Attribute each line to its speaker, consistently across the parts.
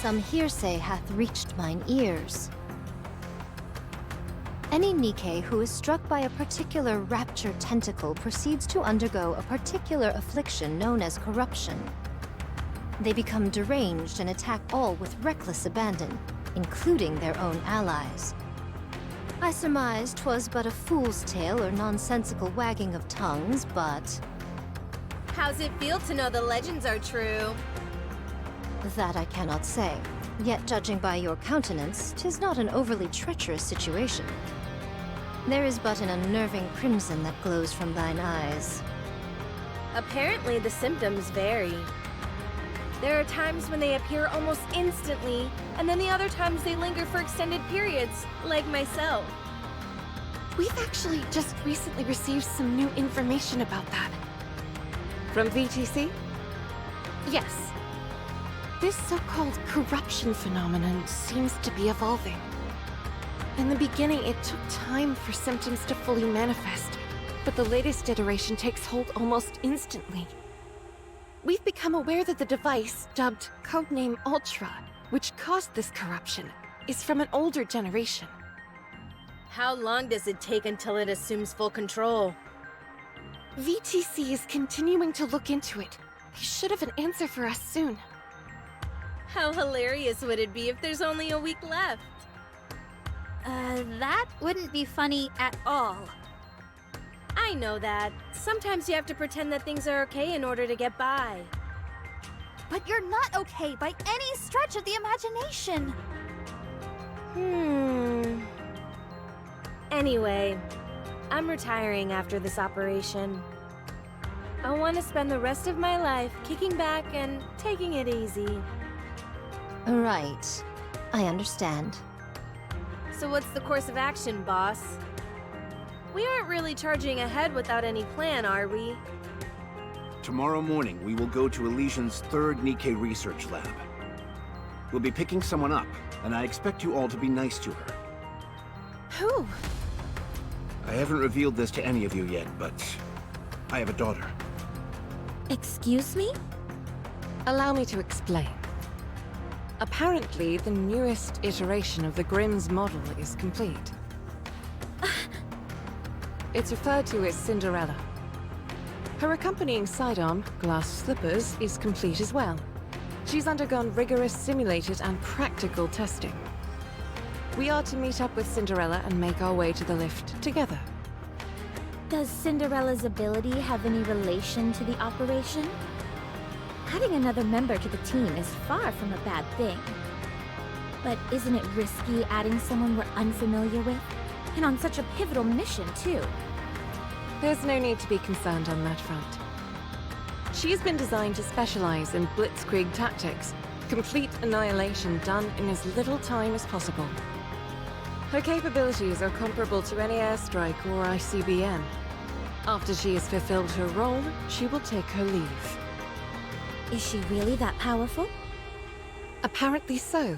Speaker 1: some hearsay hath reached mine ears. Any Nikke who is struck by a particular rapture tentacle proceeds to undergo a particular affliction known as corruption. They become deranged and attack all with reckless abandon, including their own allies. I surmise 'twas but a fool's tale or nonsensical wagging of tongues, but
Speaker 2: How's it feel to know the legends are true?
Speaker 1: that I cannot say. Yet judging by your countenance, 'tis not an overly treacherous situation. There is but an unnerving crimson that glows from thine eyes.
Speaker 2: Apparently the symptoms vary. There are times when they appear almost instantly, and then the other times they linger for extended periods, like myself.
Speaker 3: We've actually just recently received some new information about that.
Speaker 4: From VTC?
Speaker 3: Yes. This so-called corruption phenomenon seems to be evolving. In the beginning, it took time for symptoms to fully manifest, but the latest iteration takes hold almost instantly. We've become aware that the device, dubbed Codename Ultra, which caused this corruption, is from an older generation.
Speaker 2: How long does it take until it assumes full control?
Speaker 3: VTC is continuing to look into it. They should have an answer for us soon.
Speaker 2: How hilarious would it be if there's only a week left?
Speaker 5: That wouldn't be funny at all.
Speaker 2: I know that. Sometimes you have to pretend that things are okay in order to get by.
Speaker 5: But you're not okay by any stretch of the imagination.
Speaker 2: Anyway, I'm retiring after this operation. I want to spend the rest of my life kicking back and taking it easy.
Speaker 1: Right. I understand.
Speaker 2: So what's the course of action, boss? We aren't really charging ahead without any plan, are we?
Speaker 6: Tomorrow morning, we will go to Elysian's third Nikke research lab. We'll be picking someone up, and I expect you all to be nice to her.
Speaker 3: Who?
Speaker 6: I haven't revealed this to any of you yet, but I have a daughter.
Speaker 5: Excuse me?
Speaker 4: Allow me to explain. Apparently, the newest iteration of the Grimm's model is complete. It's referred to as Cinderella. Her accompanying sidearm, glass slippers, is complete as well. She's undergone rigorous simulated and practical testing. We are to meet up with Cinderella and make our way to the lift together.
Speaker 5: Does Cinderella's ability have any relation to the operation? Adding another member to the team is far from a bad thing. But isn't it risky adding someone we're unfamiliar with? And on such a pivotal mission, too.
Speaker 4: There's no need to be concerned on that front. She's been designed to specialize in blitzkrieg tactics, complete annihilation done in as little time as possible. Her capabilities are comparable to any airstrike or ICBM. After she has fulfilled her role, she will take her leave.
Speaker 5: Is she really that powerful?
Speaker 4: Apparently so.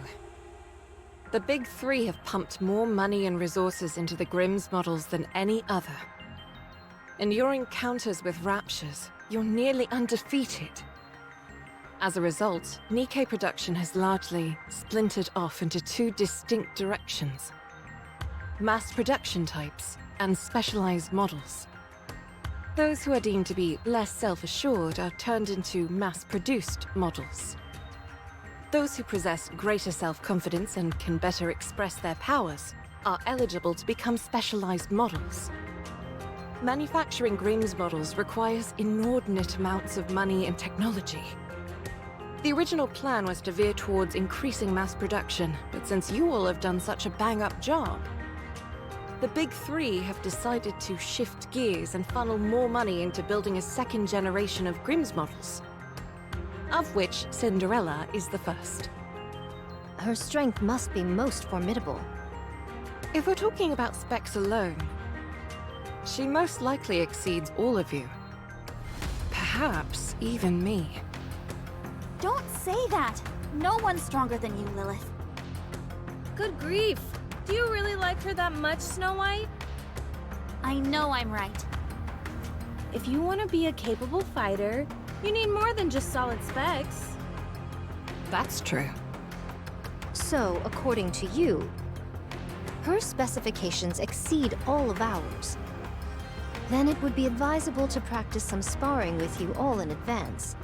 Speaker 4: The Big Three have pumped more money and resources into the Grimm's models than any other. In your encounters with Raptures, you're nearly undefeated. As a result, Nikke production has largely splintered off into two distinct directions: mass production types and specialized models. Those who are deemed to be less self-assured are turned into mass-produced models. Those who possess greater self-confidence and can better express their powers are eligible to become specialized models. Manufacturing Grimm's models requires inordinate amounts of money and technology. The original plan was to veer towards increasing mass production, but since you all have done such a bang-up job, the Big Three have decided to shift gears and funnel more money into building a second generation of Grimm's models, of which Cinderella is the first.
Speaker 1: Her strength must be most formidable.
Speaker 4: If we're talking about specs alone, she most likely exceeds all of you. Perhaps even me.
Speaker 5: Don't say that! No one's stronger than you, Lilith.
Speaker 2: Good grief! Do you really like her that much, Snow White?
Speaker 5: I know I'm right.
Speaker 2: If you want to be a capable fighter, you need more than just solid specs.
Speaker 4: That's true.
Speaker 1: So, according to you, her specifications exceed all of ours. Then it would be advisable to practice some sparring with you all in advance.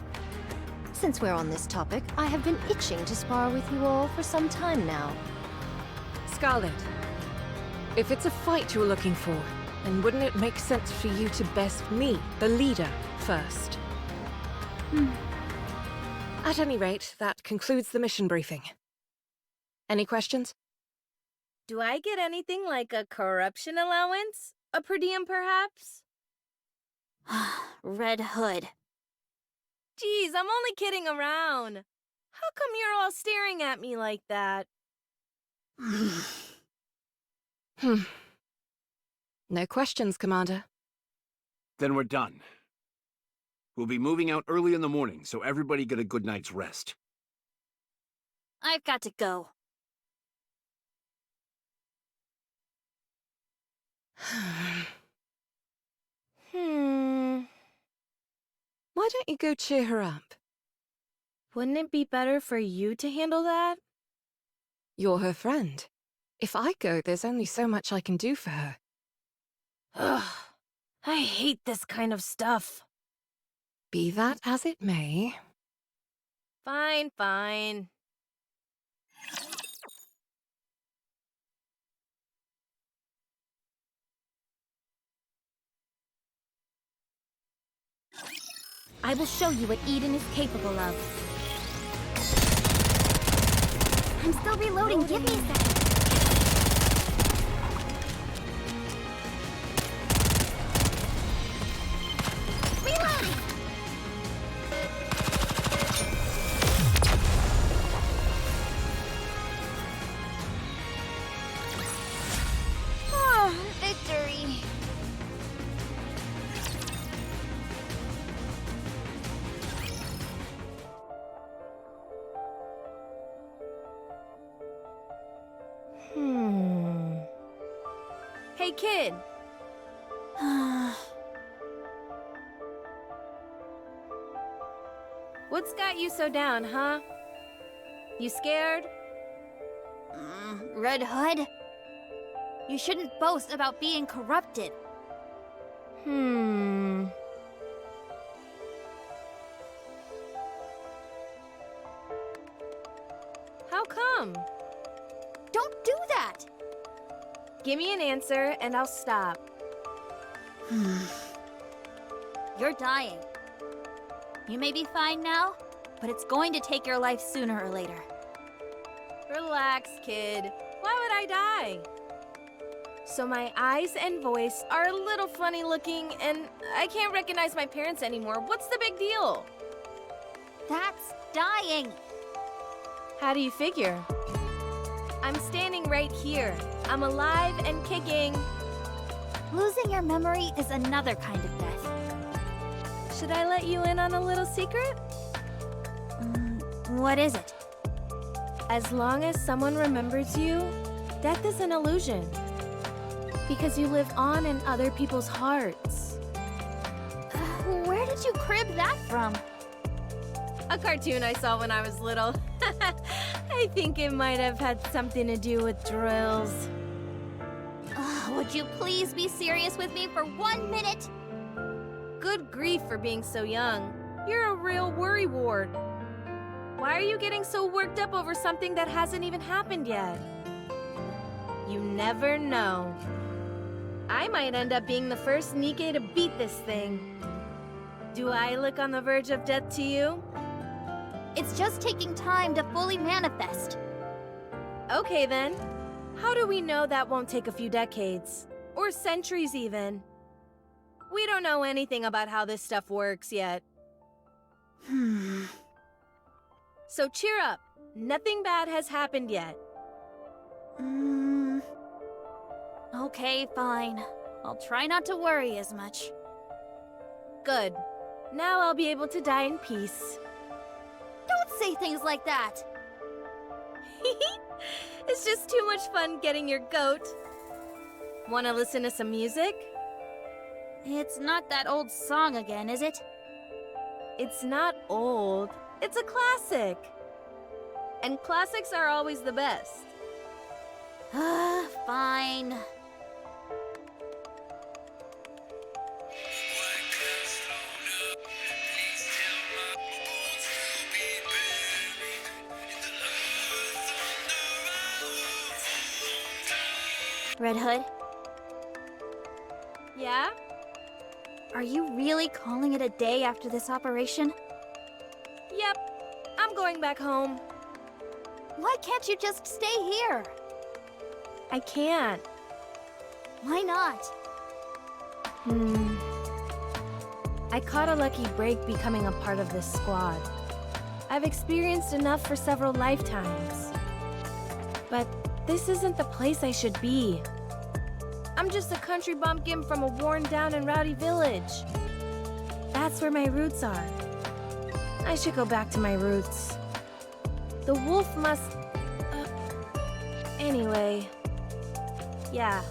Speaker 1: Since we're on this topic, I have been itching to spar with you all for some time now.
Speaker 4: Scarlet, if it's a fight you're looking for, then wouldn't it make sense for you to best me, the leader, first? At any rate, that concludes the mission briefing. Any questions?
Speaker 2: Do I get anything like a corruption allowance? A per diem, perhaps?
Speaker 5: Red Hood.
Speaker 2: Geez, I'm only kidding around. How come you're all staring at me like that?
Speaker 4: No questions, Commander.
Speaker 6: Then we're done. We'll be moving out early in the morning, so everybody get a good night's rest.
Speaker 5: I've got to go.
Speaker 4: Why don't you go cheer her up?
Speaker 2: Wouldn't it be better for you to handle that?
Speaker 4: You're her friend. If I go, there's only so much I can do for her.
Speaker 2: Ugh, I hate this kind of stuff.
Speaker 4: Be that as it may.
Speaker 2: Fine, fine.
Speaker 5: I will show you what Eden is capable of. I'm still reloading. Give me a second. Reloading! Oh, victory!
Speaker 2: Hey, kid. What's got you so down, huh? You scared?
Speaker 5: Red Hood? You shouldn't boast about being corrupted.
Speaker 2: How come?
Speaker 5: Don't do that!
Speaker 2: Give me an answer and I'll stop.
Speaker 5: You're dying. You may be fine now, but it's going to take your life sooner or later.
Speaker 2: Relax, kid. Why would I die? So my eyes and voice are a little funny looking and I can't recognize my parents anymore. What's the big deal?
Speaker 5: That's dying!
Speaker 2: How do you figure? I'm standing right here. I'm alive and kicking.
Speaker 5: Losing your memory is another kind of death.
Speaker 2: Should I let you in on a little secret?
Speaker 5: What is it?
Speaker 2: As long as someone remembers you, death is an illusion. Because you live on in other people's hearts.
Speaker 5: Where did you crib that from?
Speaker 2: A cartoon I saw when I was little. I think it might have had something to do with drills.
Speaker 5: Would you please be serious with me for 1 minute?
Speaker 2: Good grief for being so young. You're a real worrywart. Why are you getting so worked up over something that hasn't even happened yet? You never know. I might end up being the first Nikke to beat this thing. Do I look on the verge of death to you?
Speaker 5: It's just taking time to fully manifest.
Speaker 2: Okay then. How do we know that won't take a few decades? Or centuries even? We don't know anything about how this stuff works yet. So cheer up. Nothing bad has happened yet.
Speaker 5: Okay, fine. I'll try not to worry as much.
Speaker 2: Good. Now I'll be able to die in peace.
Speaker 5: Don't say things like that!
Speaker 2: It's just too much fun getting your goat. Wanna listen to some music?
Speaker 5: It's not that old song again, is it?
Speaker 2: It's not old. It's a classic. And classics are always the best.
Speaker 5: Fine. Red Hood,
Speaker 2: Yeah?
Speaker 5: are you really calling it a day after this operation?
Speaker 2: Yep. I'm going back home.
Speaker 5: Why can't you just stay here?
Speaker 2: I can't.
Speaker 5: Why not?
Speaker 2: I caught a lucky break becoming a part of this squad. I've experienced enough for several lifetimes. But this isn't the place I should be. I'm just a country bumpkin from a worn-down and rowdy village. That's where my roots are. I should go back to my roots. The wolf must... Anyway... Yeah,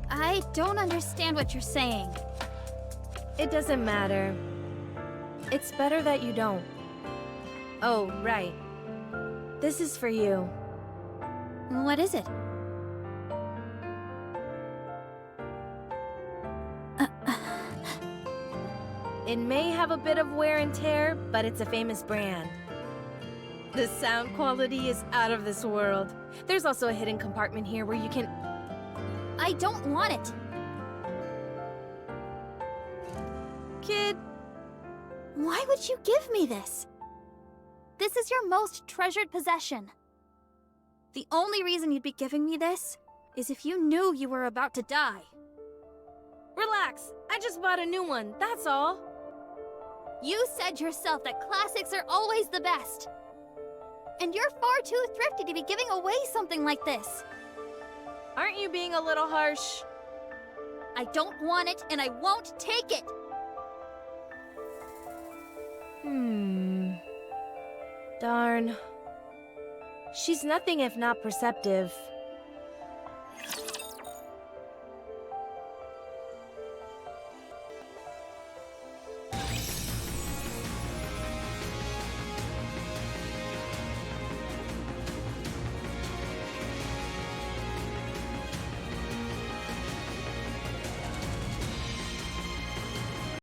Speaker 5: I don't understand what you're saying.
Speaker 2: it doesn't matter. It's better that you don't. Oh, right. This is for you.
Speaker 5: What is it?
Speaker 2: It may have a bit of wear and tear, but it's a famous brand. The sound quality is out of this world. There's also a hidden compartment here where you can...
Speaker 5: I don't want it.
Speaker 2: Kid,
Speaker 5: Why would you give me this? This is your most treasured possession. The only reason you'd be giving me this is if you knew you were about to die.
Speaker 2: relax. I just bought a new one, that's all.
Speaker 5: You said yourself that classics are always the best. And you're far too thrifty to be giving away something like this.
Speaker 2: Aren't you being a little harsh?
Speaker 5: I don't want it, and I won't take it.
Speaker 2: Darn. She's nothing if not perceptive.